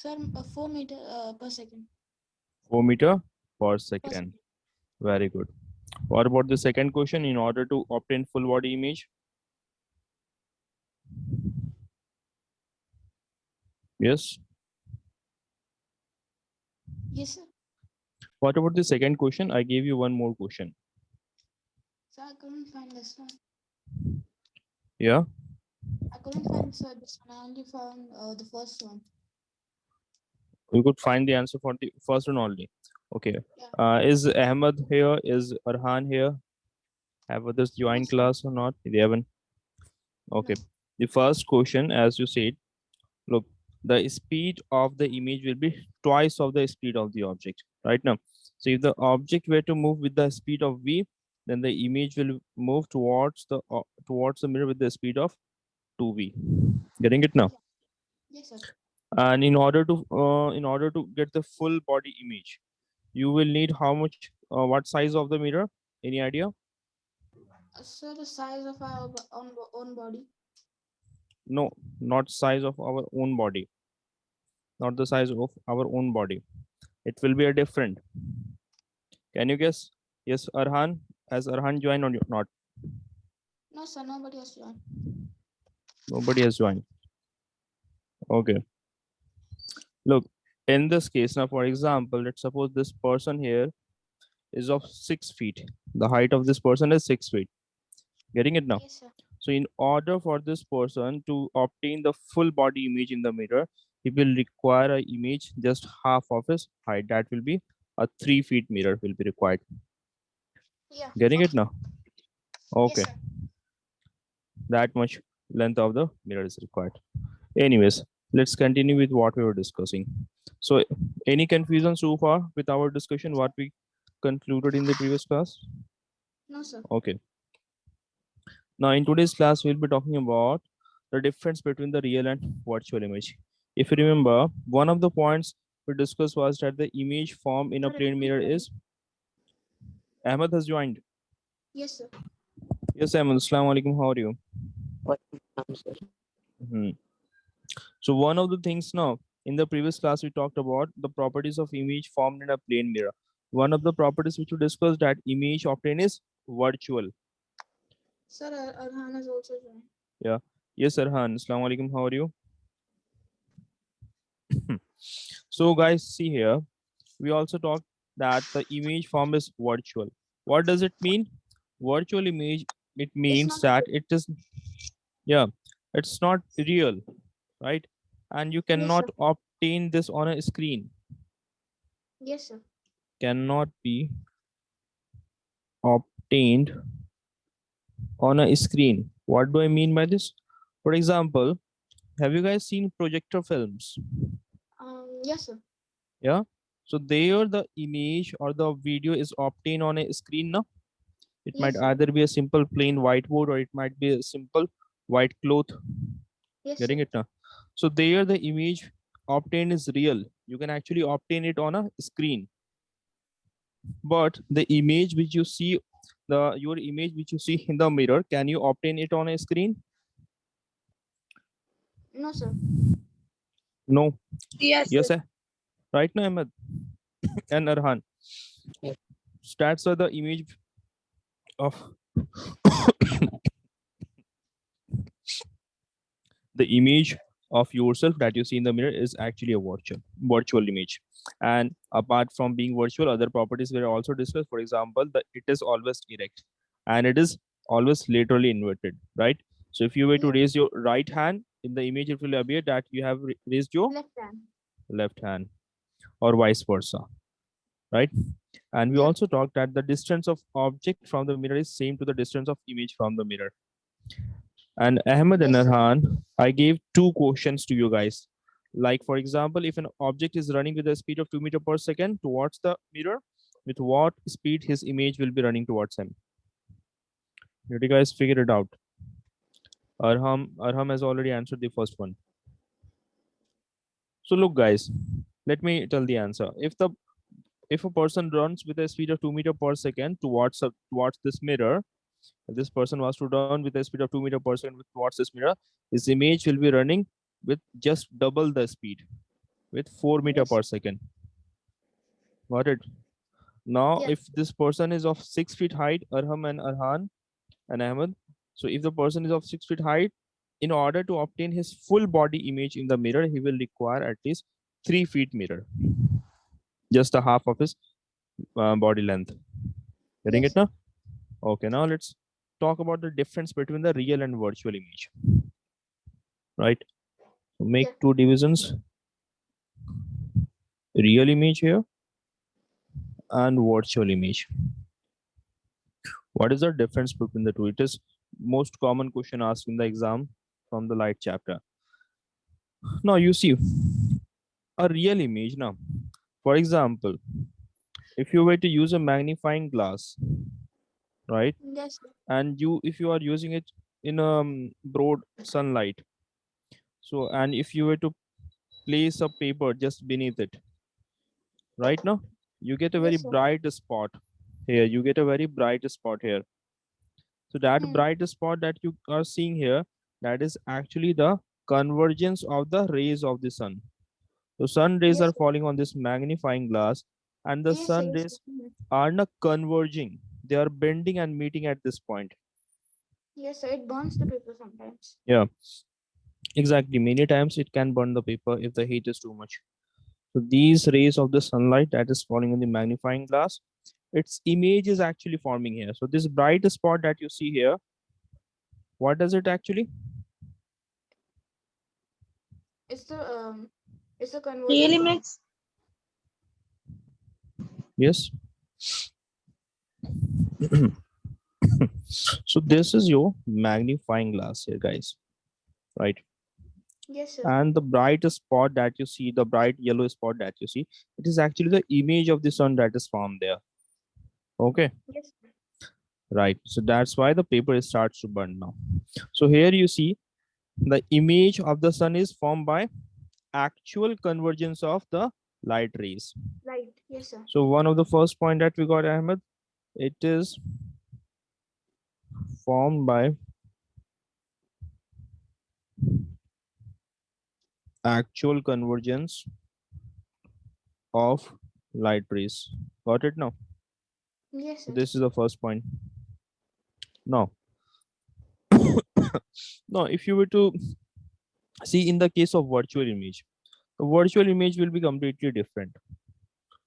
Sir, 4 meter per second. 4 meter per Per second. second. Very good. What about the second question? In order to obtain full body image? Yes. Yes, sir. What about the second question? I gave you one more question. Sir, I couldn't find this one. Yeah. I couldn't find sir this one. I only found the first one. You could find the answer for the first one only. Okay. Yeah. Is Ahmed here? Is Arhan here? Have others No, joined sir. class or not? They haven't. Okay. No. The first question, as you said, look, the speed of the image will be twice of the speed of the object, right now. So if the object were to move with the speed of v, then the image will move towards the mirror with the speed of 2v. Getting it now? Yeah. Yes, sir. And in order to get the full body image, you will need how much? What size of the mirror? Any idea? Sir, the size of our own body. No, not size of our own body, not the size of our own body. It will be a different. Can you guess? Yes, Arhan. Has Arhan joined or not? No, sir. Nobody has joined. Nobody has joined. Okay. Look, in this case, now for example, let's suppose this person here is of 6 feet. The height of this person is 6 feet. Getting it now? Yes, sir. So in order for this person to obtain the full body image in the mirror, he will require an image just half of his height. That will be a 3 feet mirror will be required. Yeah. Getting it now? Yes, Okay. sir. That much length of the mirror is required. Anyways, let's continue with what we were discussing. So any confusion so far with our discussion, what we concluded in the previous class? No, sir. Okay. Now in today's class, we'll be talking about the difference between the real and virtual image. If you remember, one of the points we discussed was that the image formed in a Sir, plane mirror repeat. is. Ahmed has joined. Yes, sir. Yes, Ahmed. Assalamu alaikum. How are you? Mhm. So one of the things now in the previous class we talked about the properties of image formed in a plane mirror. One of the properties which we discussed that image obtained is virtual. Sir, Arhan has also joined. Yeah. Yes, Arhan. Assalamu alaikum. How are you? So guys, see here. We also talked that the image form is virtual. What does it mean? Virtual image, it It's means not that real. it is, yeah, it's not real, right? And you Yes, sir. cannot obtain this on a screen. Yes, sir. Cannot be obtained on a screen. What do I mean by this? For example, have you guys seen projector films? Yes, sir. Yeah. So there the image or the video is obtained on a screen now. It might Yes, sir. either be a simple plain whiteboard or it might be a simple white cloth. Yes, Getting sir. it now? So there the image obtained is real. You can actually obtain it on a screen. But the image which you see, your image which you see in the mirror, can you obtain it on a screen? No, sir. No. Yes, Yes, sir. sir. Right now, Ahmed and Arhan. Stats are the image of the image of yourself that you see in the mirror is actually a virtual image. And apart from being virtual, other properties were also discussed. For example, that it is always erect and it is always laterally inverted, right? So if you were to Yeah. raise your right hand in the image, it will appear that you have raised your Left hand. left hand or vice versa, right? And we Yeah. also talked that the distance of object from the mirror is same to the distance of image from the mirror. And Ahmed and Yes, sir. Arhan, I gave two questions to you guys. Like, for example, if an object is running with a speed of 2 meters per second towards the mirror, with what speed his image will be running towards him? Did you guys figure it out? Arham has already answered the first one. So look, guys, let me tell the answer. If a person runs with a speed of 2 meters per second towards this mirror, if this person was to run with a speed of 2 meters per second towards this mirror, his image will be running with just double the speed. with 4 meter Yes. per second. Got it? Now, Yeah. if this person is of 6 feet height, Arham and Arhan and Ahmed. So if the person is of 6 feet height, in order to obtain his full body image in the mirror, he will require at least 3 feet mirror, just a half of his body length. Getting Yes, it sir. now? Okay, now let's talk about the difference between the real and virtual image. Right? So make Yeah. two divisions: real image here and virtual image. What is the difference between the two? It is most common question asked in the exam from the light chapter. Now you see a real image now. For example, if you were to use a magnifying glass, right, Yes, sir. and you if you are using it in broad sunlight, so and if you were to place a paper just beneath it, right now, you get a very Yes, sir. bright spot here. You get a very bright spot here. So that Hmm. bright spot that you are seeing here, that is actually the convergence of the rays of the sun. So sun rays are Yes, sir. falling on this magnifying glass, and the Yes, sir. sun Yes, sir. rays Hmm. are not converging. They are bending and meeting at this point. Yes, sir. It burns the paper sometimes. Yeah, exactly. Many times it can burn the paper if the heat is too much. So these rays of the sunlight that is falling on the magnifying glass, its image is actually forming here. So this bright spot that you see here, what does it actually? It's the it's a Really convergence of. makes Yes. So this is your magnifying glass here, guys, right? Yes, sir. And the bright spot that you see, the bright yellow spot that you see, it is actually the image of the sun that is formed there. Okay, Yes, sir. right. So that's why the paper starts to burn now. So here you see the image of the sun is formed by actual convergence of the light rays. Right. Yes, sir. So one of the first point that we got, Ahmed, it is formed by actual convergence of light rays. Got it now? Yes, So sir. this is the first point. Now, now if you were to see in the case of virtual image, the virtual image will be completely different.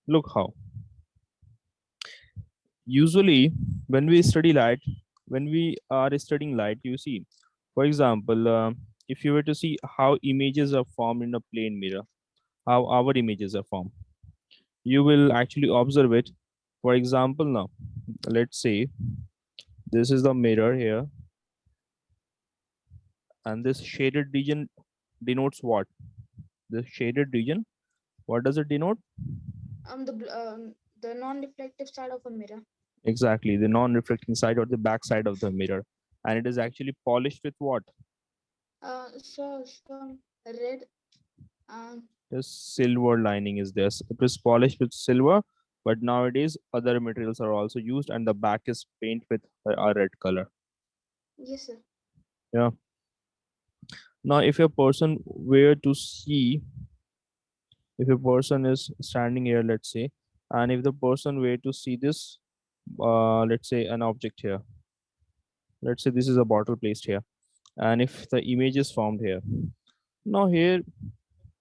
Look how. Usually, when we study light, when we are studying light, you see, for example, if you were to see how images are formed in a plane mirror, how our images are formed, you will actually observe it. For example, now, let's say this is the mirror here, and this shaded region denotes what? This shaded region, what does it denote? The non-reflective side of a mirror. Exactly, the non-reflecting side or the back side of the mirror. And it is actually polished with what? So some red. The silver lining is there. It was polished with silver, but nowadays other materials are also used, and the back is painted with a red color. Yes, sir. Yeah. Now, if a person were to see, if a person is standing here, let's say, and if the person were to see this, let's say an object here, let's say this is a bottle placed here, and if the image is formed here. Now, here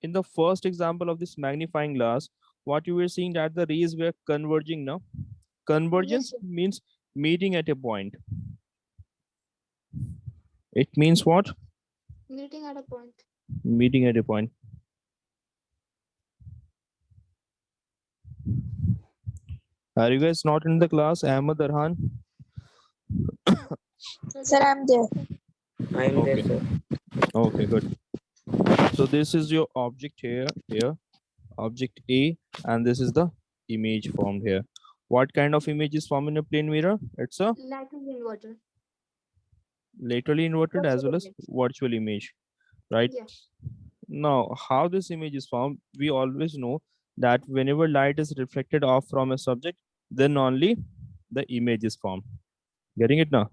in the first example of this magnifying glass, what you were seeing that the rays were converging now. Yes, Convergence sir. means meeting at a point. It means what? Meeting at a point. Meeting at a point. Are you guys not in the class? Ahmed Arhan? So sir, there. I'm there. I am there, Okay. sir. Okay, good. So this is your object here, object A, and this is the image formed here. What kind of image is formed in a plane mirror? It's a Latin inverter. laterally inverted as Virtual well as image. virtual image, right? Yeah. Now, how this image is formed, we always know that whenever light is reflected off from a subject, then only the image is formed. Getting it now?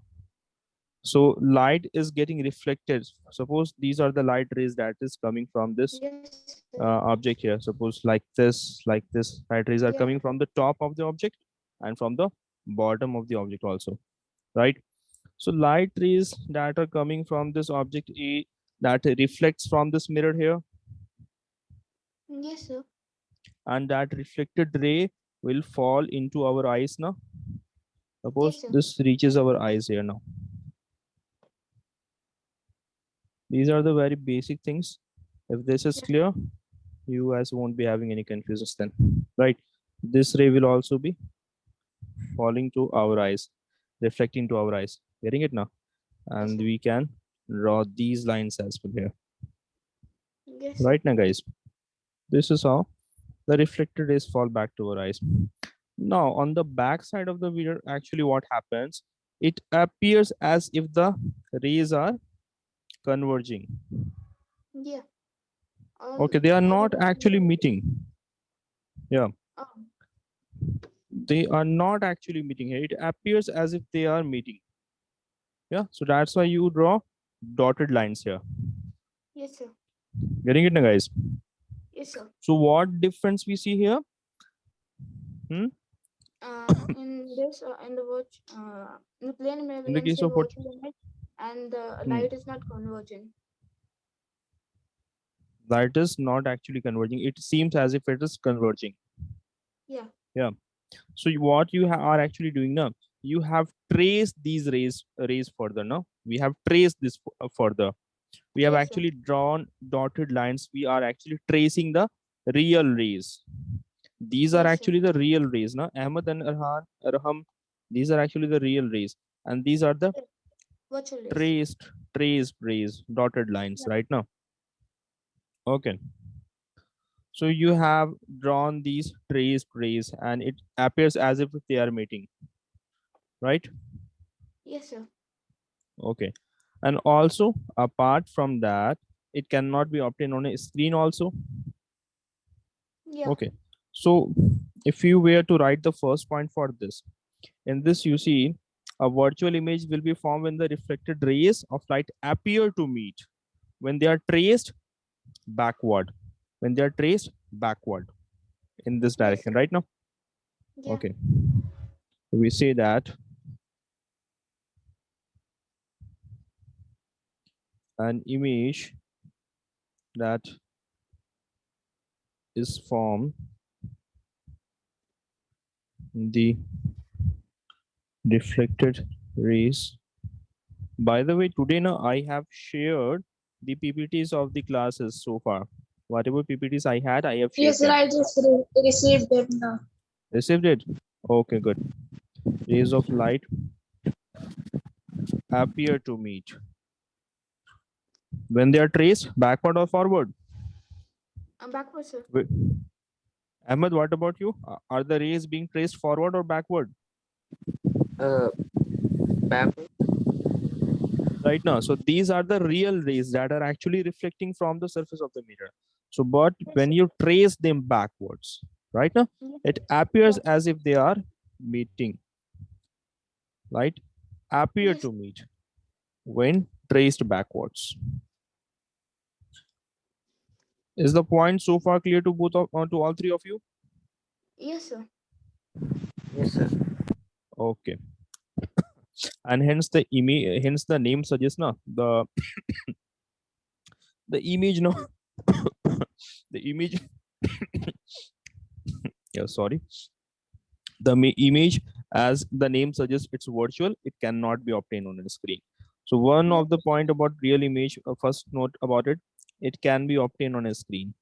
So light is getting reflected. Suppose these are the light rays that is coming from this Yes, sir. object here. Suppose like this, right? Rays are Yeah. coming from the top of the object and from the bottom of the object also, right? So light rays that are coming from this object A that reflects from this mirror here, Yes, sir. and that reflected ray will fall into our eyes now. Yes, Suppose sir. this reaches our eyes here now. These are the very basic things. If this is Yeah. clear, you guys won't be having any confusions then, right? This ray will also be falling to our eyes, reflecting to our eyes. Getting it now? Yes, And sir. we can draw these lines as well here. Yes, sir. Right now, guys, this is how the reflected rays fall back to our eyes. Now, on the back side of the mirror, actually what happens, it appears as if the rays are converging. Yeah. Okay, they are All not about actually meeting. Yeah, oh, they are not actually meeting here. It appears as if they are meeting. Yeah, so that's why you draw dotted lines here. yes, sir. Getting it now, guys? Yes, sir. So what difference we see here? Hmm? In this, in the watch, in the plane image, we In the can case see of what? virtual image, and the Hmm. light is not converging. That is not actually converging. It seems as if it is converging. Yeah. Yeah. So what you are actually doing now, you have traced these rays further. Now we have traced this further. We have Yes, sir. actually drawn dotted lines. We are actually tracing the real rays. These are Yes, sir. actually the real rays. Now Ahmed and Arham, these are actually the real rays, and these are the Yes. Virtual is. traced rays, dotted lines. Yeah. Right now. Okay. So you have drawn these traced rays, and it appears as if they are meeting. Right. Yes, sir. Okay. And also, apart from that, it cannot be obtained on a screen also. Yeah. Okay. So if you were to write the first point for this, in this you see a virtual image will be formed when the reflected rays of light appear to meet, when they are traced backward, when they are traced backward in this Yes, direction, sir. right now. Yeah. Okay. We say that an image that is formed in the reflected rays. By the way, today now I have shared the PPTs of the classes so far. Whatever PPTs I had, I have shared Yes, sir, them. I just received them now. Received it? Okay, good. Rays of light appear to meet when they are traced backward or forward. I'm backward, sir. Ahmed, what about you? Are the rays being traced forward or backward Uh, back. right now? So these are the real rays that are actually reflecting from the surface of the mirror. So, but Yes, when sir. you trace them backwards, right now, Yes, it sir. appears Yeah. as if they are meeting, right? Appear Yes. to meet when traced backwards. Is the point so far clear to to all three of you? Yes, sir. Yes, sir. Okay. And hence the image, hence the name suggests na the image no the image yeah, sorry, the image, as the name suggests, it's virtual, it cannot be obtained on a screen. So one Yes. of the point about real image, first note about it, it can be obtained on a screen.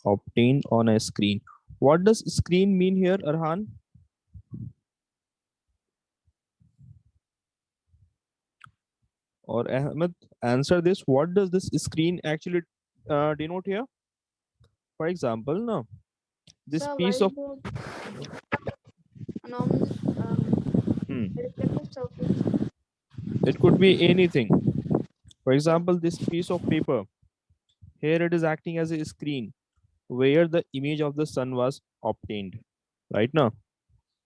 Obtained on a screen. What does screen mean here, Arhan? Or Ahmed, answer this. What does this screen actually denote here? For example, no, this So piece of whiteboard, a normal hmm, reflective surface. it could be anything. For Yeah. example, this piece of paper here, it is acting as a screen where the image of the sun was obtained, right now,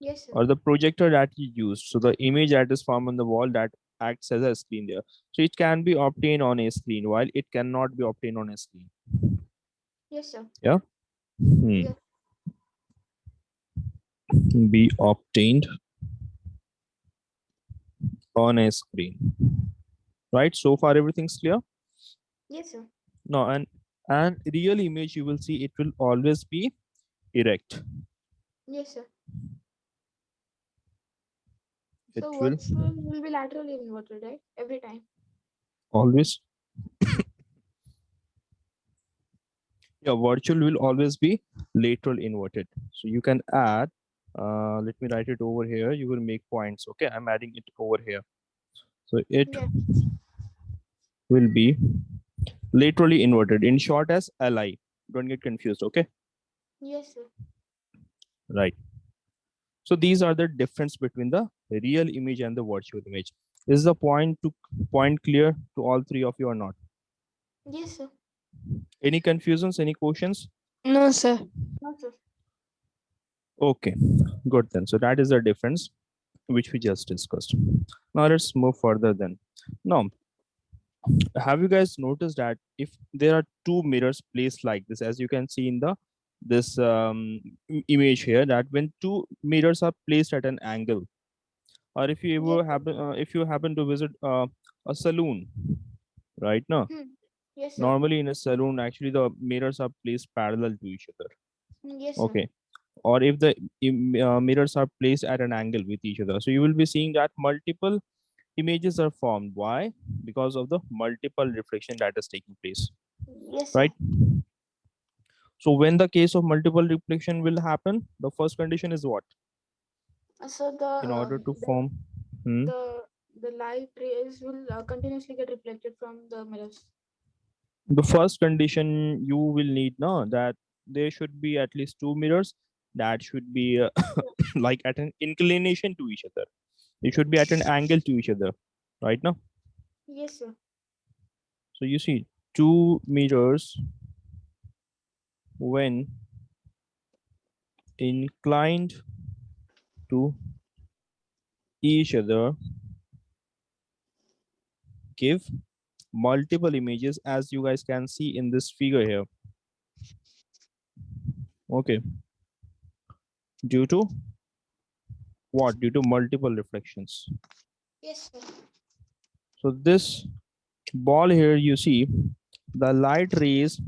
Yes, sir. or the projector that you used. So the image that is formed on the wall that acts as a screen there. So it can be obtained on a screen while it cannot be obtained on a screen. Yes, sir. Yeah. Hmm. Yeah. Be obtained on a screen. Right. So far everything's clear. Yes, sir. No, and real image you will see it will always be erect. Yes, sir. It So will virtual will be laterally inverted, right? Every time. always, yeah, virtual will always be lateral inverted. So you can add, let me write it over here. You will make points. Okay, I'm adding it over here. So it Yeah. will be laterally inverted, in short as LI. Don't get confused. Okay, Yes, sir. right. So these are the difference between the real image and the virtual image. Is the point clear to all three of you or not? Yes, sir. Any confusions? Any questions? No, sir. No, sir. Okay, good then. So that is the difference which we just discussed. Now let's move further then. Now, have you guys noticed that if there are two mirrors placed like this, as you can see in the this image here, that when two mirrors are placed at an angle, or if you Yes, ever sir. happen if you happen to visit a saloon, right now, Hmm. Yes, sir. normally in a saloon actually the mirrors are placed parallel to each other. Yes, sir. Okay, or if the mirrors are placed at an angle with each other, so you will be seeing that multiple images are formed. Why? Because of the multiple reflection that is taking place, Yes, sir. right? So when the case of multiple reflection will happen, the first condition is what? So In order to form, hmm, the the light rays will continuously get reflected from the mirrors. the first condition you will need now that there should be at least two mirrors that should be like at an inclination to each other. They should be at an angle to each other, right now. Yes, sir. So you see, two mirrors when inclined to each other give multiple images, as you guys can see in this figure here. Okay, due to what? Due to multiple reflections. Yes, sir. So this ball here, you see, the light rays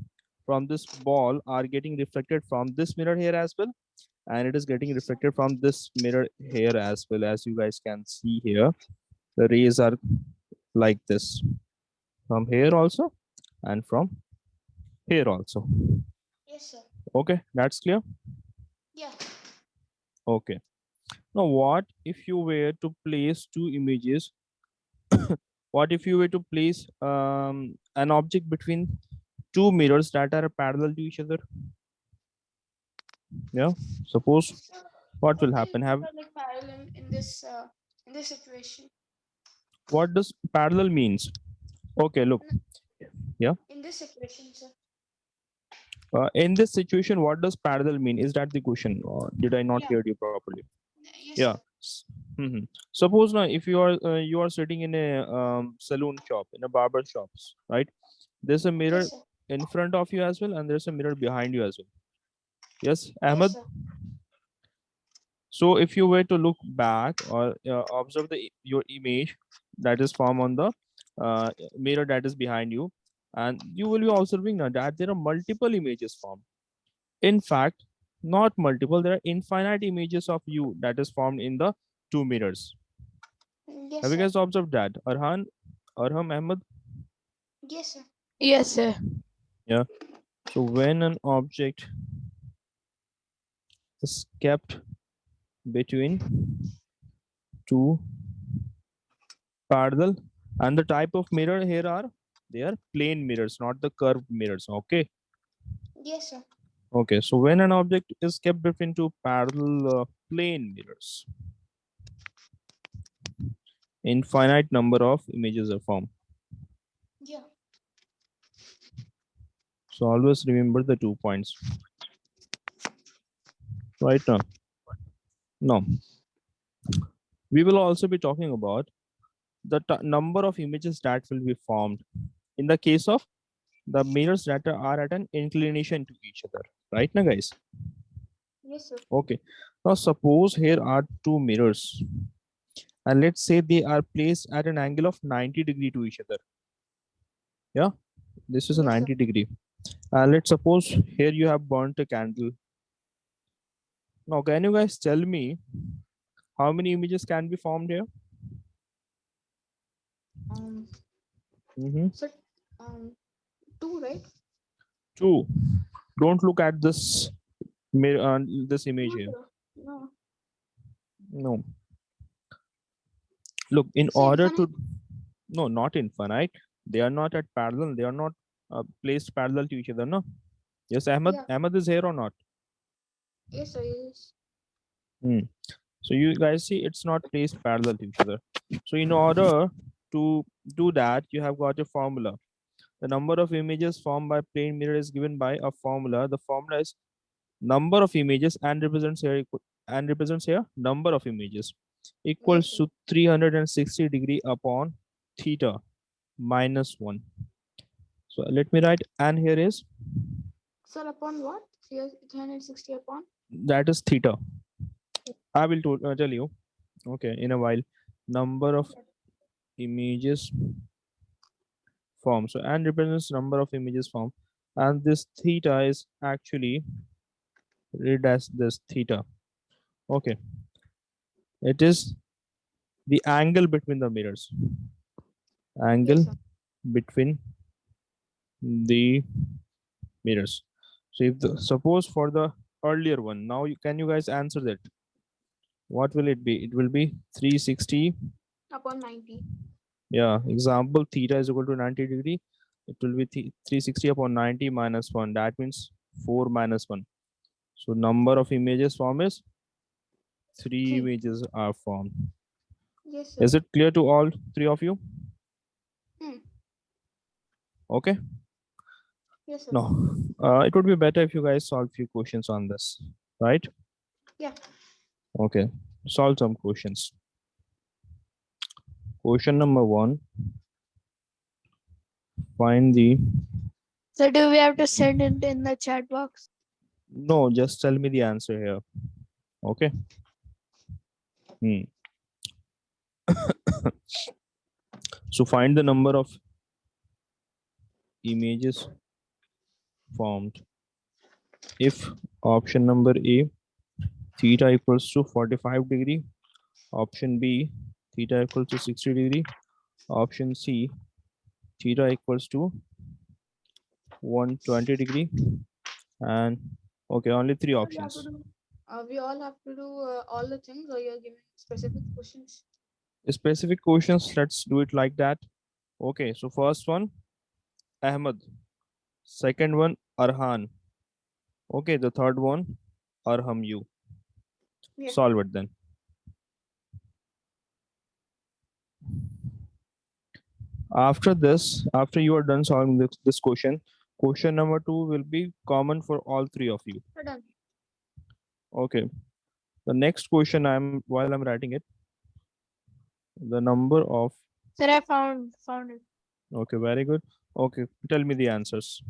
from this ball are getting reflected from this mirror here as well, and it is getting Yes, sir. reflected from this mirror here as well. As you guys can see here, the rays are like this from here also and from here also. Yes, sir. Okay, that's clear. Yeah. Okay, now what if you were to place two images? What if you were to place an object between two mirrors that are parallel to each other? Yeah, suppose So what will what will happen? be Have the like parallel in this situation? what does parallel means? Okay, look, No, yeah. in this situation, sir. In this situation, what does parallel mean? Is that the question? Or did I not Yeah. hear you properly? Yes, Yeah. sir. Mhm. Suppose now, if you are sitting in a saloon shop, in a barber shops, right? There's a mirror Yes, sir. in front of you as well, and there's a mirror behind you as well. Yes, Yes, Ahmed. sir. So if you were to look back or observe your image that is formed on the mirror that is behind you, and you will be observing now that there are multiple images formed. In fact, not multiple, there are infinite images of you that is formed in the two mirrors. Yes, Have you sir. guys observed that? Arham, Ahmed? Yes, sir. Yes, sir. Yeah. So when an object is kept between two parallel, and the type of mirror here are, they are plane mirrors, not the curved mirrors. Okay. Yes, sir. Okay. So when an object is kept between two parallel plane mirrors, infinite number of images are formed. Yeah. So always remember the 2 points right now. Now we will also be talking about the number of images that will be formed in the case of the mirrors that are at an inclination to each other, right now guys? Yes, sir. Okay, now suppose here are two mirrors and let's say they are placed at an angle of 90 degree to each other. Yeah, this is a Yes, sir. 90 degree. And let's suppose here you have burnt a candle. Now can you guys tell me how many images can be formed here? Um, Mm-hmm. so, two, right? Two. Don't look at this mirror, this image No, here. sir. No. No. Look, in Say order infinite. to, no, not infinite. They are not at parallel. They are not placed parallel to each other. No. Yes, Ahmed. Yeah. Ahmed is here or not? Yes, sir. Yes. Hmm. So you guys see, it's not placed parallel to each other. So in order to do that, you have got a formula. The number of images formed by plane mirror is given by a formula. The formula is number of images and represents here number of images Yes, equals sir. to 360 degree upon theta minus 1. So let me write, and here is, Sir, upon what? 360 upon? that is theta. I will tell you, okay, in a while. Number of images formed, so and represents number of images formed, and this theta is actually read as this theta. Okay, it is the angle between the mirrors, Yes, angle sir. between the mirrors. So if the, suppose for the earlier one, now can you guys answer that? What will it be? It will be 360. Upon 90. Yeah, example theta is equal to 90 degree. It will be 360 upon 90 minus 1. That means 4 minus 1. So number of images formed is 3 3. images are formed. Yes, sir. Is it clear to all three of you? Hmm. Okay. Yes, sir. No. It would be better if you guys solve few questions on this, right? Yeah. Okay. Solve some questions. Question number 1. Find the, So do we have to send it in the chat box? no, just tell me the answer here. Okay. So find the number of images formed if option number A, theta equals to 45 degree, option B, theta equals to 60 degree, option C, theta equals to 120 degree, and okay, only three So we have to options. do. We all have to do all the things, or you're giving specific questions. Specific questions, let's do it like that. Okay, so first one, Ahmed. Second one, Arhan. Okay, the third one, Arham you. Yeah. Solve it then. After this, after you are done solving this question number 2 will be common for all three of you. We're done. Okay. The next question, while I'm writing it, the number of, Sir, I found it. okay, very good. Okay, tell me the answers.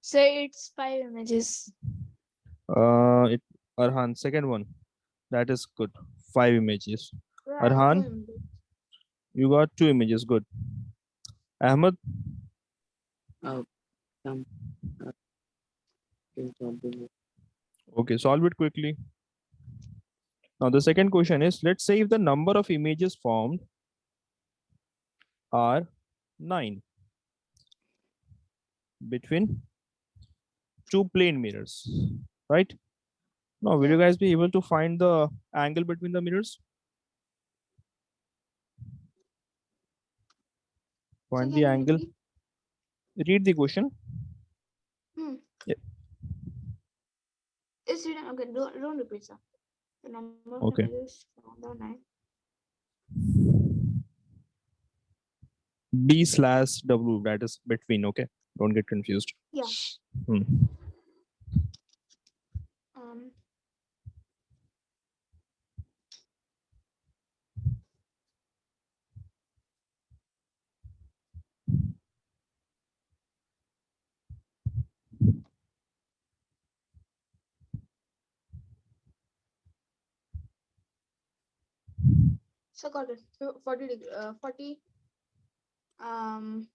So it's 5 images. It Arhan, second one. That is good. 5 images. Yeah, I have Arhan, 2 images. you got 2 images. Good. Ahmed, Uh, some in something. okay, solve it quickly. Now the second question is, let's say if the number of images formed are 9 between two plane mirrors, right? Now, will Yeah. you guys be able to find the angle between the mirrors? So Find can the you angle. repeat? Read the question. Hmm. Yeah. It's written. Okay. Don't repeat, sir. The number of Okay. images from the 9. B/W, that is between. Okay, don't get confused. Yeah. Hmm. Um. So got it. 40 degree, 40 um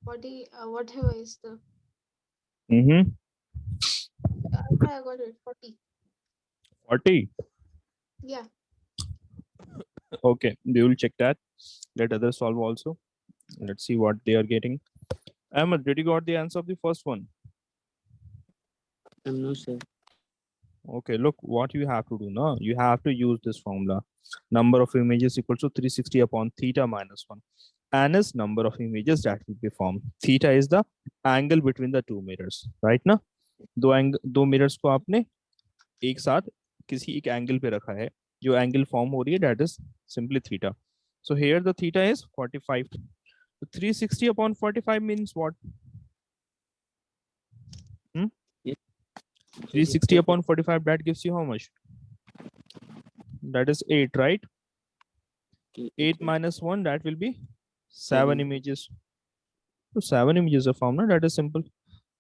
40 whatever is the Mm-hmm. I got it 40. 40. Yeah. Okay, we will check that. Let others solve also. Let's see what they are getting. Ahmed, did you got the answer of the first one? No, sir. Okay, look what you have to do now. You have to use this formula. Number of images equals to 360 upon theta minus 1. N is number of images that will be formed. Theta is the angle between the two mirrors. Right ना? दो mirrors को आपने एक साथ किसी एक angle पे रखा है. जो angle form हो रही है that is simply theta. So here the theta is 45. So 360 upon 45 means what? Hmm? Yes. 360 upon 45, that gives you how much? That is 8, right? 8 minus 1, that will be 7 7. images. So 7 images are formed. No? That is simple.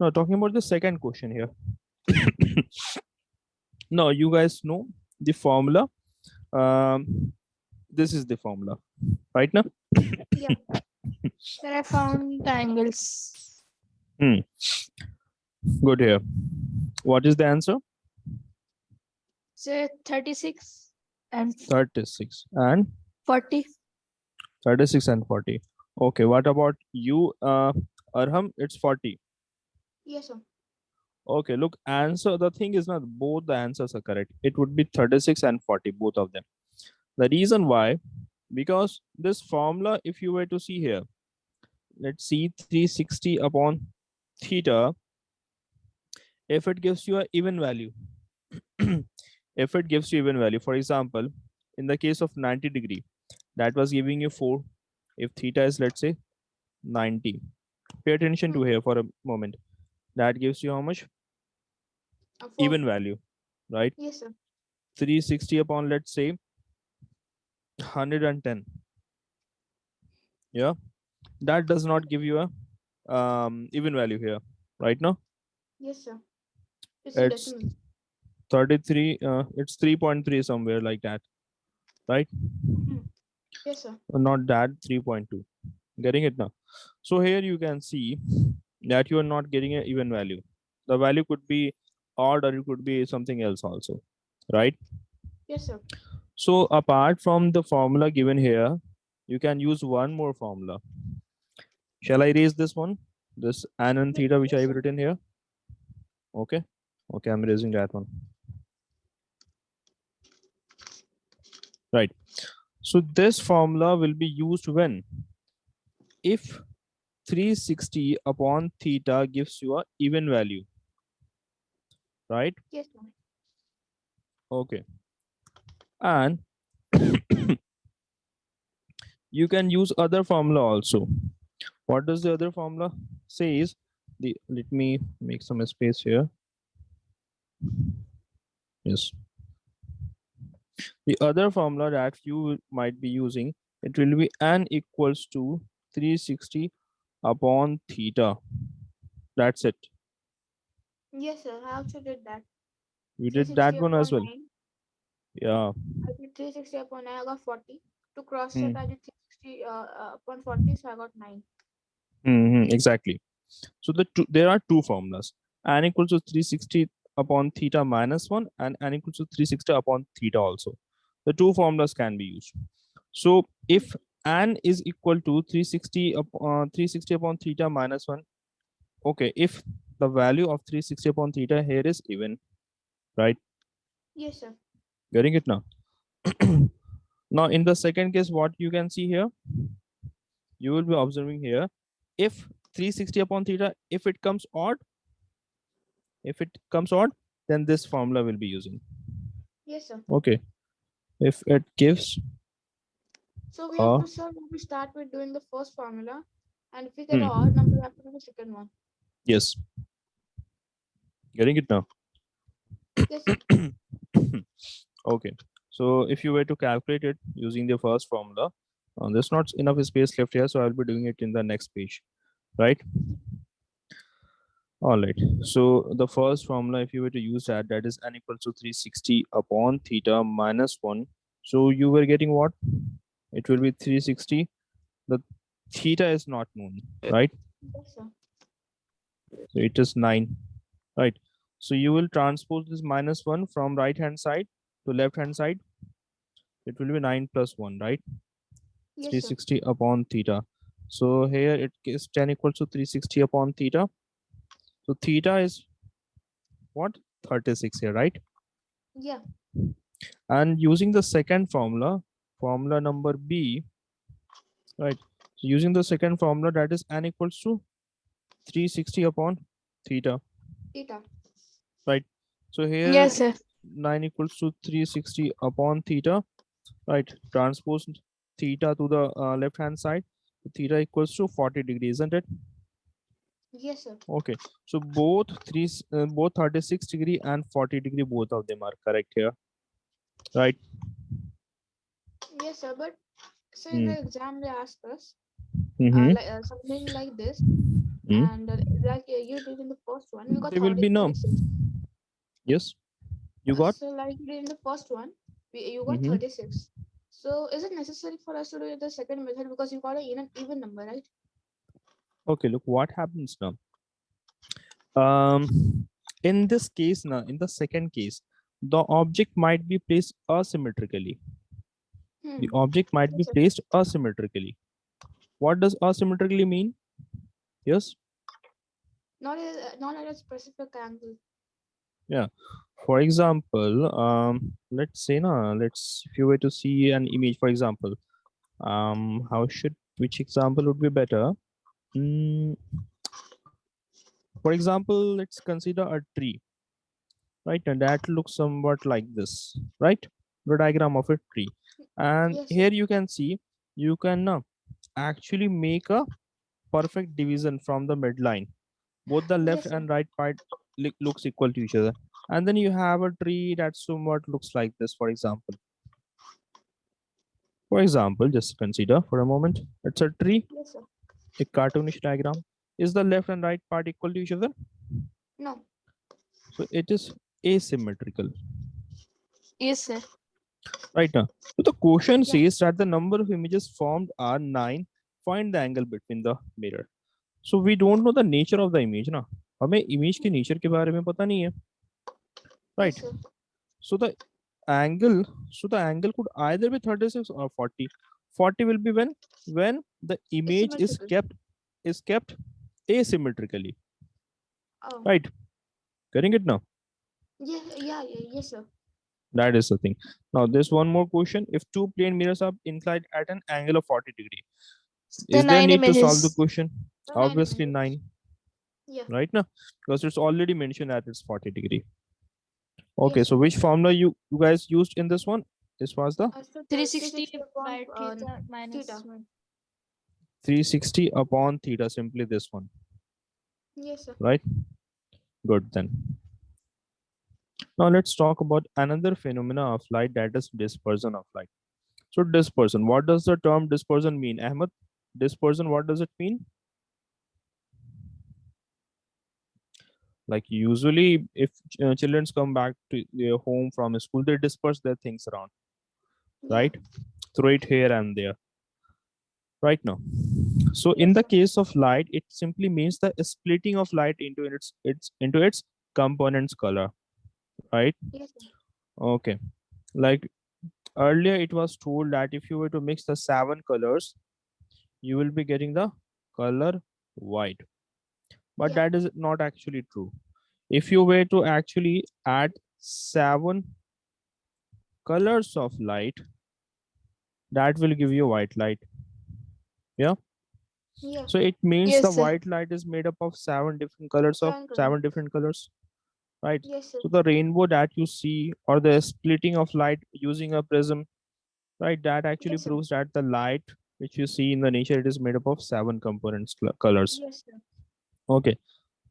Now talking about the second question here. Now you guys know the formula. This is the formula, right now? Yeah. Sir, I found the angles. Good here. What is the answer? Say 36 and 36 and 40. 36 and 40. Okay, what about you, Arham? It's 40. Yes, sir. Okay, look, answer. The thing is not both the answers are correct. It would be 36 and 40, both of them. The reason why, because this formula, if you were to see here, let's see 360 upon theta, if it gives you an even value, if it gives you even value, for example, in the case of 90 degree, that was giving you 4. If theta is, let's say, 90, pay attention to here for a moment. That gives you how much? 4. Even value, right? Yes, sir. 360 upon, let's say, 110. Yeah, that does not give you a even value here, right? Now Yes, sir. It's in it's decimals. 33, it's 3.3 somewhere like that, right? Yes, sir. Not that, 3.2. Getting it now? So here you can see that you are not getting an even value. The value could be odd or it could be something else also, right? Yes, sir. So apart from the formula given here, you can use one more formula. Shall I erase this one? This n and theta which I Yes, have sir. written here? Okay. Okay, I'm erasing that one. Right. So this formula will be used when? If 360 upon theta gives you a even value. Right? Yes, sir. Okay. And you can use other formula also. What does the other formula says? Let me make some space here. Yes. The other formula that you might be using, it will be n equals to 360 upon theta. That's it. Yes, sir. I also did that. You did 360 that one as upon well. 9. Yeah. I did 360 upon 9. I got 40. To cross Hmm. check, I did 360 upon 40, so I got 9. Exactly. So there are two formulas. N equals to 360 upon theta minus 1 and n equals to 360 upon theta also. The two formulas can be used. So if n is equal to 360 upon theta minus 1, okay, if the value of 360 upon theta here is even, right? Yes, sir. Getting it now? Now in the second case, what you can see here, you will be observing here, if 360 upon theta, if it comes odd, then this formula will be using. Yes, sir. Okay. If it gives So we have a to, sir, we start with doing the first formula. And if we get an hmm, odd number, we have to do the second one. yes, getting it now? Yes, sir. Okay. So if you were to calculate it using the first formula, there's not enough space left here, so I'll be doing it in the next page, right? All right. So the first formula, if you were to use that, that is n equals to 360 upon theta minus 1. So you were getting what? It will be 360. The theta is not known, right? Yes, sir. So it is 9, right? So you will transpose this minus 1 from right hand side to left hand side. It will be 9 plus 1, right? Yes, sir. 360 upon theta. So here it is 10 equals to 360 upon theta. So theta is what? 36 here, right? Yeah. And using the second formula, formula number B, right? So using the second formula, that is n equals to 360 upon theta, Theta. right? So here Yes, sir. 9 equals to 360 upon theta, right? Transpose theta to the left hand side. Theta equals to 40 degrees, isn't it? Yes, sir. Okay. So both 36 degree and 40 degree, both of them are correct here, right? Yes, sir. But so in Mm. the exam they ask us Mm-hmm. like something like this, Mm. and like you did in the first one, we got There will be no. 36. Yes, you got. So like you did in the first one, you got Mm-hmm. 36. So is it necessary for us to do the second method because you got an even number, right? Okay, look what happens now. In this case now, in the second case, the object might be placed asymmetrically. The object might be Yes, sir. placed asymmetrically. What does asymmetrically mean? Yes. Not at a specific angle. Yeah. For example, let's say now, let's if you were to see an image, for example, how should which example would be better? Mm, for example, let's consider a tree, right? And that looks somewhat like this, right? The diagram of a tree. And Yes, sir. here you can see, you can actually make a perfect division from the midline. Both the left Yes, sir. and right part looks equal to each other. And then you have a tree that somewhat looks like this, for example. For example, just consider for a moment, it's a tree, Yes, sir. a cartoonish diagram. Is the left and right part equal to each other? No. So it is asymmetrical. Yes, sir. Right now, so the question Yeah. says that the number of images formed are 9. Find the angle between the mirror. So we don't know the nature of the image ना. हमें image के nature के बारे में पता नहीं है. Yes, Right. sir. So the angle, could either be 36 or 40. 40 will be when the It's image symmetrical. is kept asymmetrically. Oh. Right. Getting it now? Yes, sir. That is the thing. Now there's one more question. If two plane mirrors are inclined at an angle of 40 degree, The is there 9 need to solve the images. question? The 9 Obviously images. 9, Yeah. right now, because it's already mentioned that it's 40 degree. Okay, Yes, so sir. which formula you guys used in this one? This was the So 360 upon by theta minus theta. 1. 360 upon theta, simply this one, Yes, sir. right? Good then. Now let's talk about another phenomena of light, that is dispersion of light. So dispersion, what does the term dispersion mean? Ahmed, dispersion, what does it mean? Like usually if children come back to their home from school, they disperse their things around, Yeah. right? Throw it here and there, right now. So in Yes, the sir. case of light, it simply means the splitting of light into its components color, right? Yes, sir. Okay. Like earlier it was told that if you were to mix the 7 colors, you will be getting the color white. But Yeah. that is not actually true. If you were to actually add 7 colors of light, that will give you white light. Yeah. Yeah. So it means the Yes, sir. white light is made up of 7 different colors of 7 colors. 7 different colors, right? Yes, sir. So the rainbow that you see, or the splitting of light using a prism, right, that actually Yes, sir. proves that the light which you see in the nature, it is made up of 7 components colors. Yes, sir. Okay.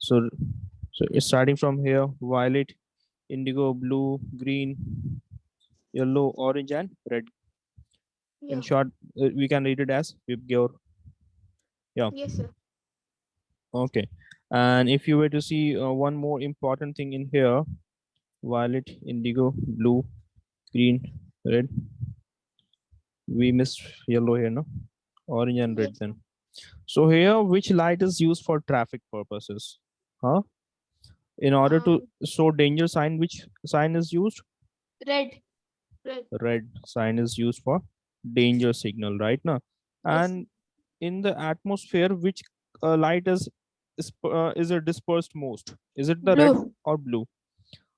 So it's starting from here: violet, indigo, blue, green, yellow, orange, and red. In Yeah. short, we can read it as Vibgyor. Yeah. Yes, sir. Okay. And if you were to see one more important thing in here, violet, indigo, blue, green, red. We missed yellow here, no? Orange and red Yes, then. So here, which light is used for traffic purposes? Huh? In order to um, show danger sign, which sign is used? Red. red. Red sign is used for danger signal, right now. Yes. And in the atmosphere, which light is it dispersed most? Is it the red Blue. or blue?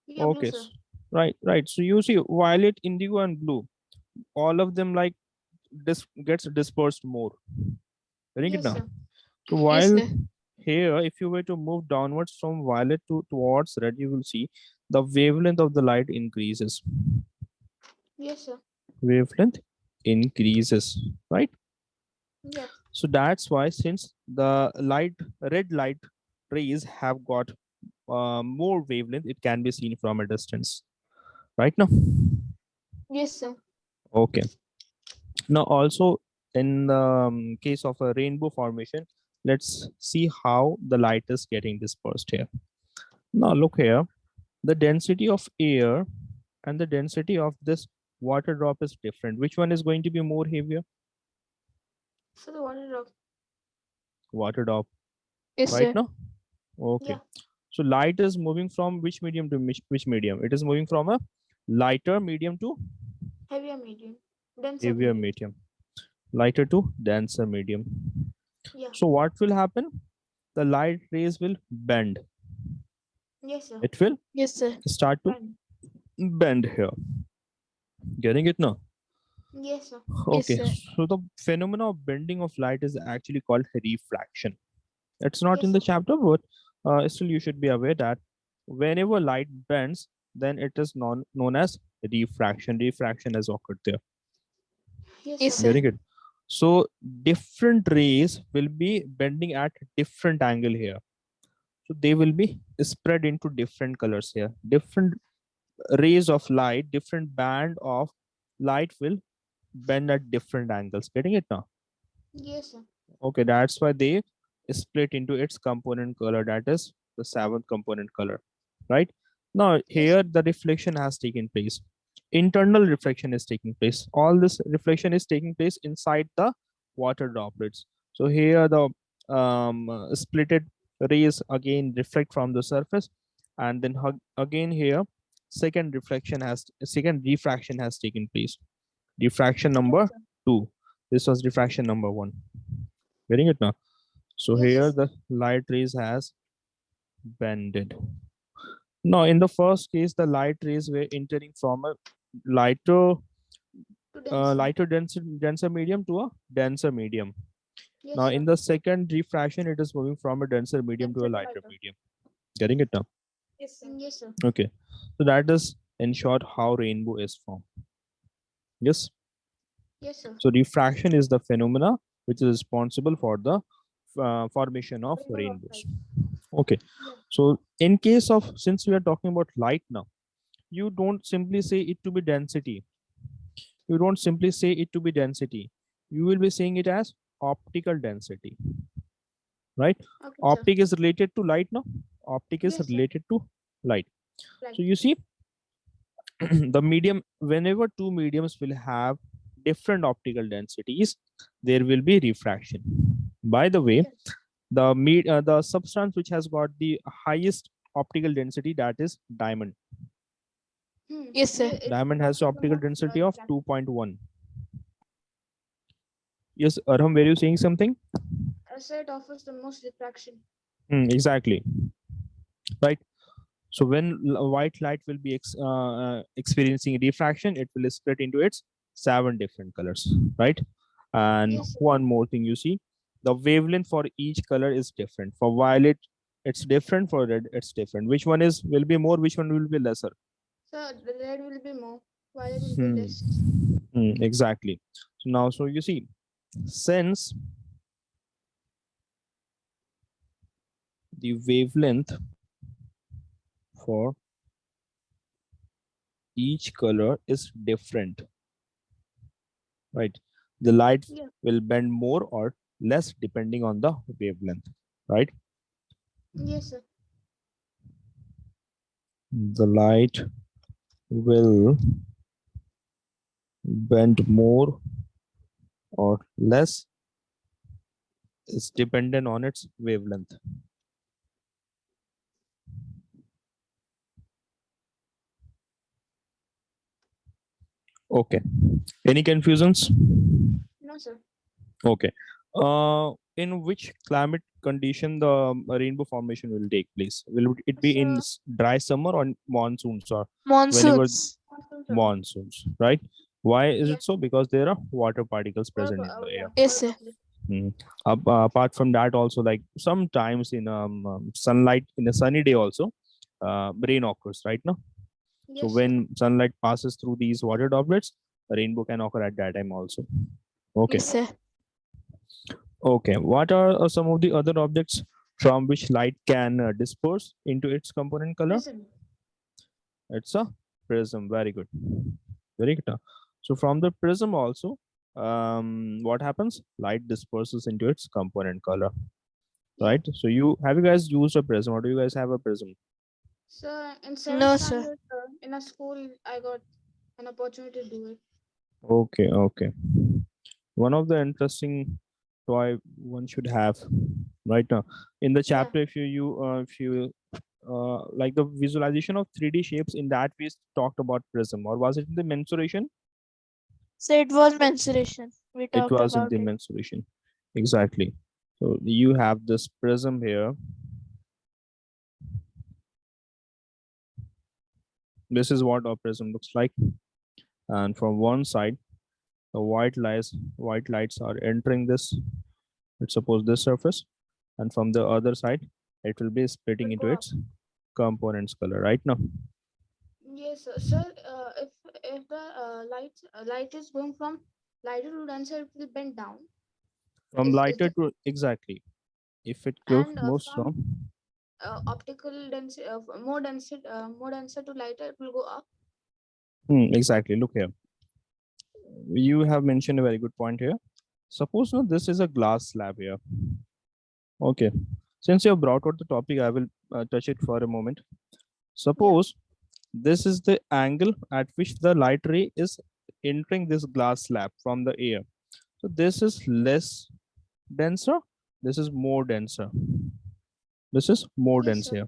Yeah, blue, Okay, sir. right, right. So you see, violet, indigo, and blue, all of them like gets dispersed more. Getting it Yes, now? sir. So Yes, while sir. here, if you were to move downwards from violet to towards red, you will see the wavelength of the light increases. Yes, sir. Wavelength increases, right? Yeah. So that's why, since the red light rays have got more wavelength, it can be seen from a distance, right now. Yes, sir. Okay. Now also in the case of a rainbow formation, let's see how the light is getting dispersed here. Now look here, the density of air and the density of this water drop is different. Which one is going to be more heavier? So the water drop. Water drop, Yes, right sir. now. Okay. Yeah. So light is moving from which medium to which medium? It is moving from a lighter medium to Heavier medium. Denser heavier medium. medium. Lighter to denser medium. Yeah. So what will happen? The light rays will bend. Yes, sir. It will Yes, sir. start to Fine. bend here. Getting it now? Yes, sir. Yes, Okay. sir. So the phenomena of bending of light is actually called refraction. It's not Yes, in the sir. chapter, but still you should be aware that whenever light bends, then it is known as refraction. Refraction has occurred there. Yes, Yes, sir. sir. Getting it? So different rays will be bending at different angle here. So they will be spread into different colors here. Different rays of light, different band of light will bend at different angles. Getting it now? Yes, sir. Okay, that's why they split into its component color. That is the seventh component color, right? Now Yes, here sir. the reflection has taken place. Internal reflection is taking place. All this reflection is taking place inside the water droplets. So here the splitted rays again reflect from the surface, and then again here second refraction has taken place. Diffraction Yes, number sir. 2. This was diffraction number 1. Getting it now? So Yes, here sir. the light rays has bended. Now in the first case, the light rays were entering from a lighter, To denser. denser medium to a denser medium. Yes, Now sir. in the second refraction, it is moving from a denser medium to a Denser to lighter lighter. medium. Getting it now? Yes, sir. Yes, sir. Okay. So that is in short how rainbow is formed. Yes. Yes, sir. So refraction is the phenomena which is responsible for the formation of Rainbow of rainbows. light. Okay. Yeah. So in case of, since we are talking about light now, you don't simply say it to be density. You don't simply say it to be density. You will be saying it as optical density, right? Okay, sir. Optic is related to light now. Optic is Yes, sir. related to light. So Light. you see, the medium, whenever two mediums will have different optical densities, there will be refraction. By the way, Yes. the substance which has got the highest optical density, that is diamond. Yes, sir. It Diamond has offers the optical most density of refraction. 2.1. Yes, Arham, were you saying something? So it offers the most refraction. Exactly. Right. So when white light will be experiencing refraction, it will split into its 7 different colors. Right. And Yes, sir. one more thing, you see, the wavelength for each color is different. For violet, it's different. For red, it's different. Which one will be more? Which one will be lesser? So the red will be more, violet will be Hmm. less. Exactly. So now, so you see, since the wavelength for each color is different, right? The light Yeah. will bend more or less depending on the wavelength, right? Yes, sir. The light will bend more or less is dependent on its wavelength. Okay. Any confusions? No, sir. Okay. In which climate condition the rainbow formation will take place? Will it be in So, dry summer or monsoons or whenever Monsoons. monsoon, sir. monsoons, right? Why is it Yes. so? Because there are water particles Water, present in the yeah, air. Yes, water sir. droplet. Hmm. Apart from that, also like sometimes in sunlight in a sunny day also, rain occurs, right now. So Yes, sir. when sunlight passes through these water droplets, a rainbow can occur at that time also. Okay. Yes, sir. Okay. What are some of the other objects from which light can disperse into its component color? Prism. It's a prism. Very good. Very good. So from the prism also, what happens? Light disperses into its component color, Yeah. right? So you guys used a prism, or do you guys have a prism? So in seventh No, sir. standard, in a school, I got an opportunity to do it. Okay, okay. One of the interesting toy one should have right now in the Yeah. chapter. If you like the visualization of 3D shapes, in that we talked about prism, or was it in the mensuration? So it was mensuration. We It talked was in about the it. mensuration. Exactly. So you have this prism here. This is what a prism looks like. And from one side, the white lights are entering this, let's suppose this surface. And from the other side, it will be splitting Will into go up. its components color right now. Yes, sir. Sir, if the light is going from lighter to denser, it will bend down. From Is lighter the to exactly. If it and moves from from optical density, more denser to lighter, it will go up. exactly. Look here. You have mentioned a very good point here. Suppose no, this is a glass slab here. Okay. Since you have brought out the topic, I will touch it for a moment. Yeah. Suppose this is the angle at which the light ray is entering this glass slab from the air. So this is less denser. This is more denser. This is more Yes, dense sir. here,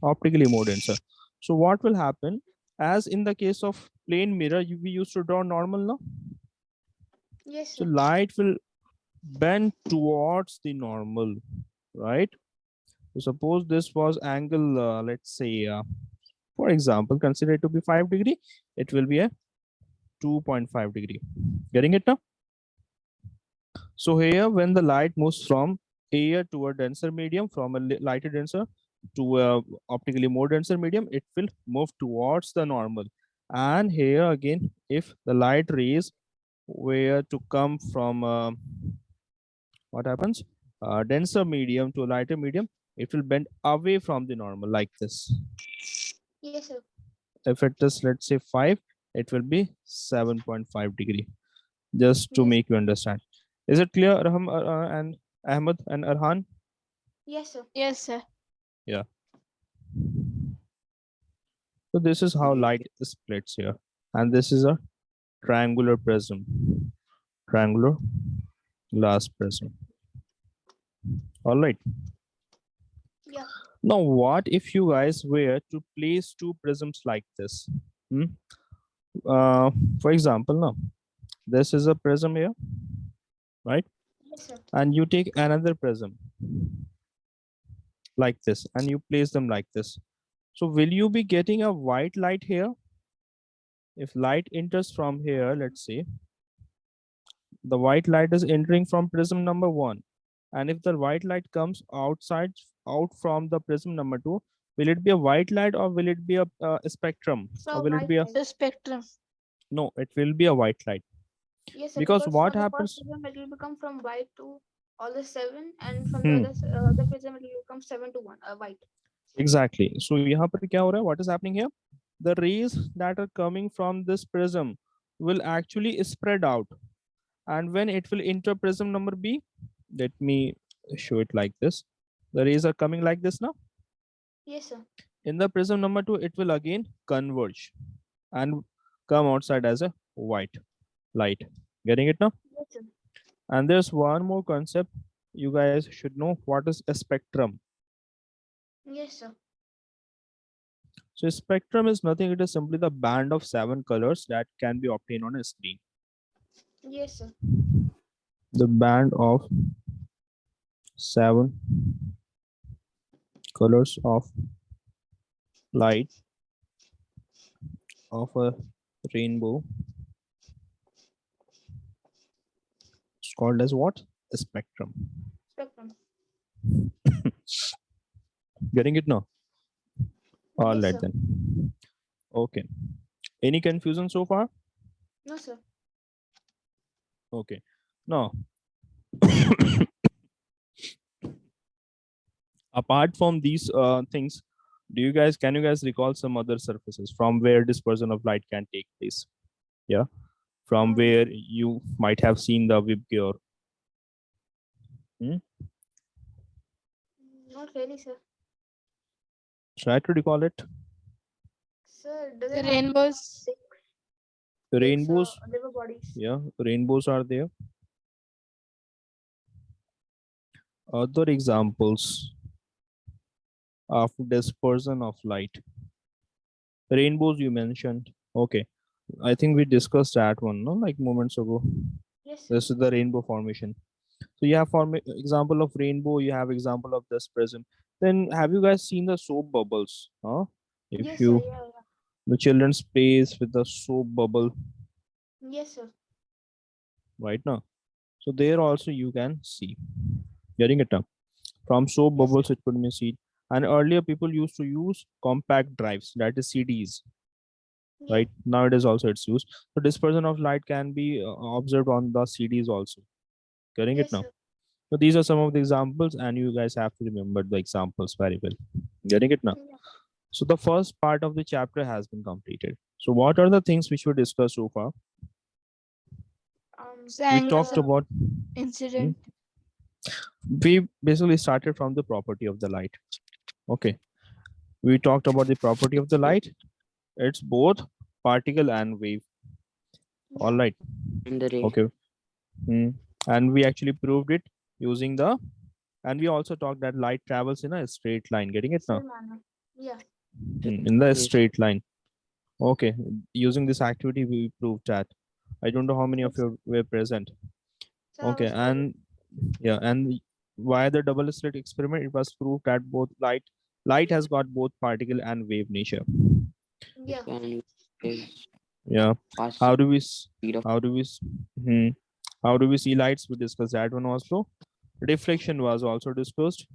optically more denser. So what will happen? As in the case of plane mirror, we used to draw normal now. Yes, So sir. light will bend towards the normal, right? So suppose this was angle, let's say, for example, consider it to be 5 degree. It will be a 2.5 degree. Getting it now? So here, when the light moves from air to a denser medium, from a lighter denser to a optically more denser medium, it will move towards the normal. And here again, if the light rays were to come from what happens? Denser medium to a lighter medium, it will bend away from the normal like this. Yes, sir. If it is, let's say 5, it will be 7.5 degree, just to Yes. make you understand. Is it clear, Raham and Ahmed and Arhan? Yes, sir. Yes, sir. Yeah. So this is how light splits here. And this is a triangular prism, triangular glass prism. All right. Yeah. Now, what if you guys were to place two prisms like this? Hmm? For example, now this is a prism here, right? Yes, sir. And you take another prism like this and you place them like this. So will you be getting a white light here? If light enters from here, let's say the white light is entering from prism number 1, and if the white light comes out from the prism number 2, will it be a white light or will it be a spectrum, or So will it white be a light. The spectrum. no, it will be a white light. Yes, sir. Because Because what from the first happens? prism, it will become from white to all the seven, and from the Hmm, other prism, it will become 7 to 1. White. exactly. So यहाँ पर क्या हो रहा है? What is happening here? The rays that are coming from this prism will actually spread out, and when it will enter prism number B, let me show it like this. The rays are coming like this now. Yes, sir. In the prism number 2, it will again converge and come outside as a white light. Getting it now? Yes, sir. And there's one more concept you guys should know. What is a spectrum? Yes, sir. So spectrum is nothing, it is simply the band of 7 colors that can be obtained on a screen. Yes, sir. The band of 7 colors of light of a rainbow is called as what? A spectrum. Spectrum. Getting it now? All Yes, right sir. then. Okay. Any confusion so far? No, sir. Okay. Now, apart from these things, can you guys recall some other surfaces from where dispersion of light can take place? Yeah. From Um, where you might have seen the whip gear. Hmm? Not really, sir. Try to recall it. Sir, does The it have rainbows. lakes or Rainbows. river bodies? Yeah, rainbows are there. Other examples of dispersion of light. Rainbows you mentioned. Okay. I think we discussed that one, no? Like moments ago. Yes, sir. This is the rainbow formation. So you have example of rainbow, you have example of this prism. Then have you guys seen the soap bubbles? Huh? If Yes, sir. you Yeah, yeah. the children's plays with the soap bubble Yes, sir. right now. So there also you can see. Getting it now. From soap Yes, sir. bubbles it could be seen. And earlier people used to use compact drives, that is CDs. Yeah. Right, nowadays also it's used. So dispersion of light can be observed on the CDs also. Getting it Yes, now? sir. So these are some of the examples, and you guys have to remember the examples very well. Getting it now? Yeah. So the first part of the chapter has been completed. So what are the things which we discussed so far? The We angles talked of about, incident. we basically started from the property of the light. Okay. We talked about the property of the light. It's both particle and wave. All Yeah. right. And the ray. Okay. Hmm. And we actually proved it using the, and we also talked that light travels in a straight line. Getting it now? Same manner. Yeah. In the Yes. straight line. Okay. Using this activity, we proved that. I don't know how many of Yes, sir. you were present. So I Okay. was present. And yeah, and via the double slit experiment, it was proved that both light has got both particle and wave nature. Yeah. And is Yeah. fast How do we speed of how do we hmm, how do we see lights? We discussed that one also. Reflection was also discussed.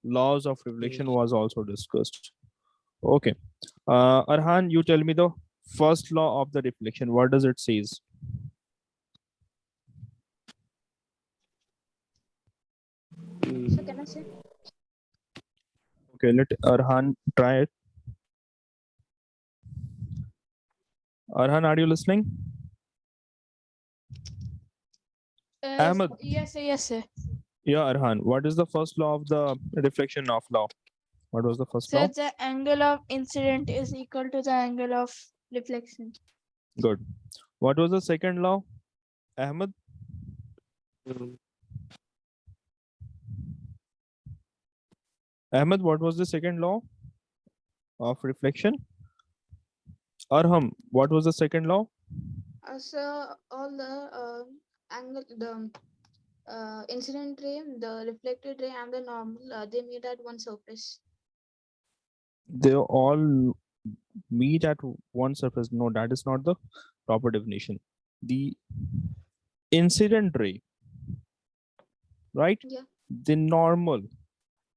Laws of reflection was also discussed. Okay. Arhan, you tell me the first law of the reflection. What does it says? So mm, can I say? Okay, let Arhan try it. Arhan, are you listening? Ahmed. Yes, sir. Yes, sir. Yeah, Arhan. What is the first law of the reflection of law? What was the first So law? the angle of incident is equal to the angle of reflection. Good. What was the second law? Ahmed? um, Ahmed, what was the second law of reflection? Arham, what was the second law? So all the angle, the incident ray, the reflected ray, and the normal, they meet at one surface. They all meet at one surface. No, that is not the proper definition. The incident ray, right? Yeah. The normal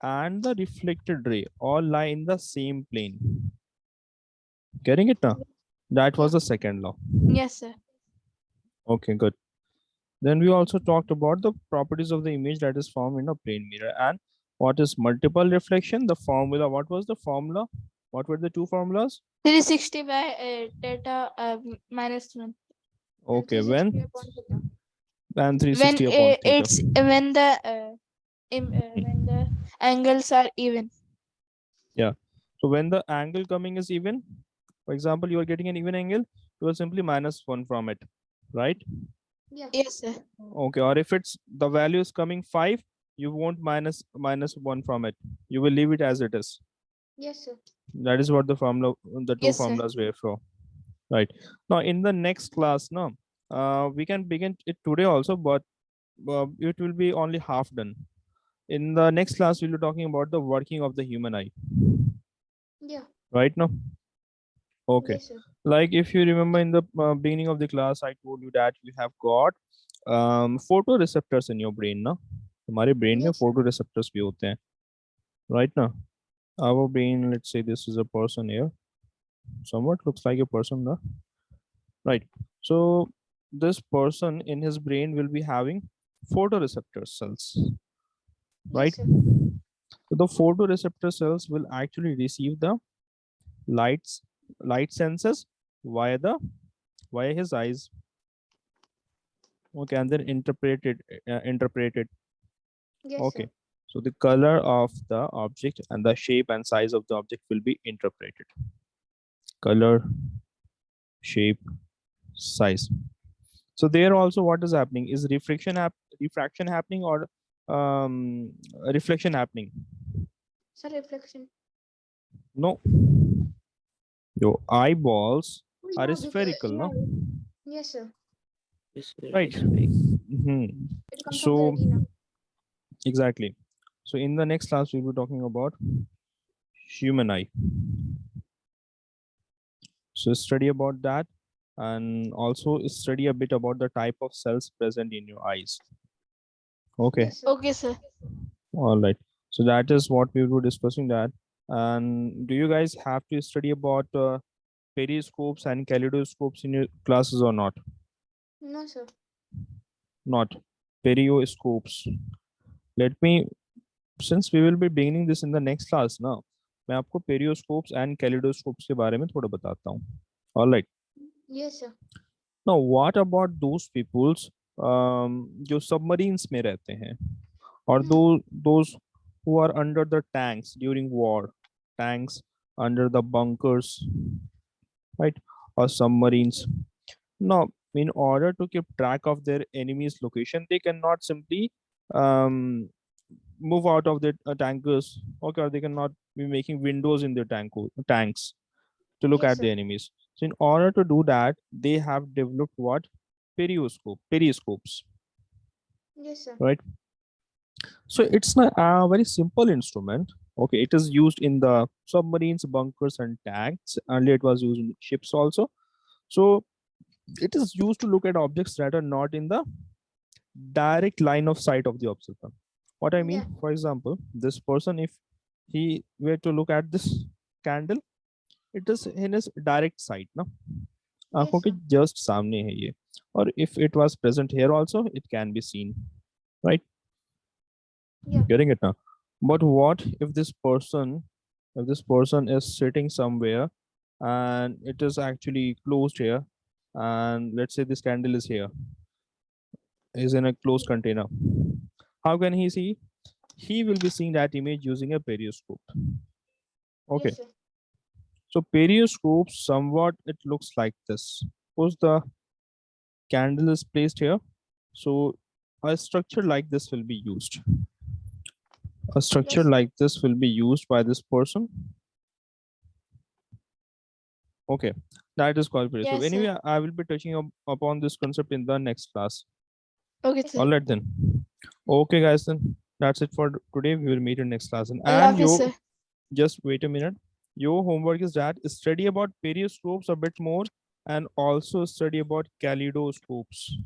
and the reflected ray all lie in the same plane. Getting it now? That was Yeah. the second law. Yes, sir. Okay, good. Then we also talked about the properties of the image that is formed in a plane mirror. And what is multiple reflection? The formula. What was the formula? What were the two formulas? 360 by theta minus 1. And Okay, 360 when? upon theta. And When 360 upon theta. it's when the Hmm. when the angles are even. Yeah. So when the angle coming is even, for example, you are getting an even angle, you will simply minus 1 from it, right? Yeah. Yes, sir. Okay. Or if it's the value is coming 5, you won't minus 1 from it. You will leave it as it is. Yes, sir. That is what the formula, the two Yes, sir. formulas were for. Right. Now in the next class, no, we can begin it today also, but it will be only half done. In the next class, we'll be talking about the working of the human eye. Yeah. Right now. Okay. Yes, sir. Like if you remember in the beginning of the class, I told you that you have got photoreceptors in your brain, ना? हमारे brain में Yes, sir. photoreceptors भी होते हैं, right now. Our brain, let's say this is a person here, somewhat looks like a person, na? Right. So this person in his brain will be having photoreceptor cells, right? Yes, sir. So the photoreceptor cells will actually receive the lights, light senses via the via his eyes. Okay, and then interpreted. Yes, Okay. sir. So the color of the object and the shape and size of the object will be interpreted. Color, shape, size. So there also what is happening is refraction happening or reflection happening. Sir, reflection. No, your eyeballs Oh, are yeah, because spherical, no? yeah. Yes, sir. Yes, sir. Right. It's fake. It comes from the So retina. exactly. So in the next class we'll be talking about human eye. So study about that and also study a bit about the type of cells present in your eyes. Okay. Yes, sir. Okay, sir. All right. So that is what we were discussing that. And do you guys have to study about periscopes and kaleidoscopes in your classes or not? No, sir. Not perioscopes. Let me, since we will be beginning this in the next class now, मैं आपको periscopes and kaleidoscopes के बारे में थोड़ा बताता हूँ. All right. Yes, sir. Now what about those peoples जो submarines में रहते हैं or those who are under the tanks during war, tanks under the bunkers, right, or submarines. Now, in order to keep track of their enemy's location, they cannot simply um, move out of their tankers. Okay, or they cannot be making windows in their tanks to look Yes, at the sir. enemies. So, in order to do that, they have developed what periscopes, Yes, sir. right? So it's not a very simple instrument. Okay, it is used in the submarines, bunkers, and tanks. Earlier, it was used in ships also. So it is used to look at objects that are not in the direct line of sight of the observer. What I mean, Yeah. for example, this person, if he were to look at this candle, it is in his direct sight, no? आंखों Yes, के sir. just सामने है ये. Or if it was present here also, it can be seen, right? Yeah. Getting it now. But what if this person is sitting somewhere and it is actually closed here, and let's say this candle is here, is in a closed container. How can he see? He will be seeing that image using a periscope. Okay. Yes, sir. So periscope somewhat it looks like this. Suppose the candle is placed here. So a structure like this will be used. A structure Yes, sir. like this will be used by this person. Okay, that is called periscope. Yes, sir. Anyway, I will be touching upon this concept in the next class. Okay, Yes, sir. sir. All right then. Okay, guys, then that's it for today. We will meet in next class. Allah And Hafiz, you sir. just wait a minute. Your homework is that study about periscopes a bit more and also study about kaleidoscopes.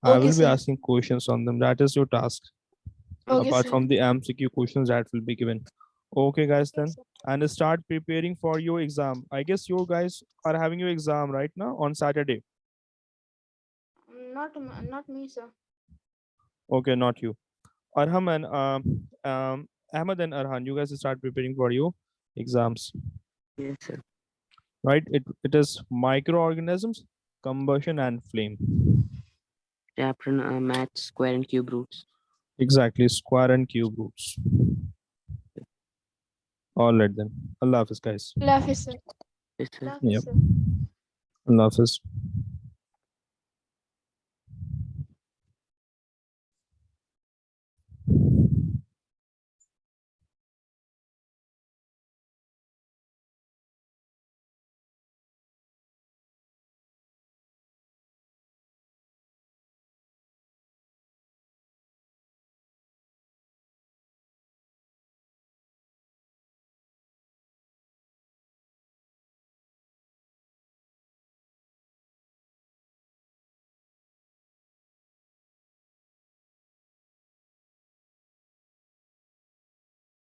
I Okay, will be sir. asking questions on them. That is your task. Okay, Apart sir. from the MCQ questions that will be given. Okay, guys, Yes, then. sir. And start preparing for your exam. I guess you guys are having your exam right now on Saturday. Not me, sir. Okay, not you. Arham and Ahmad and Arhan, you guys start preparing for your exams. Yes, sir. Right? It is microorganisms, combustion, and flame. Chapter math, square and cube roots. Exactly, square and cube roots. All right then. Allah Hafiz, guys. Allah Hafiz, sir. Yes, sir. Allah Yeah. Hafiz, sir. Allah Hafiz.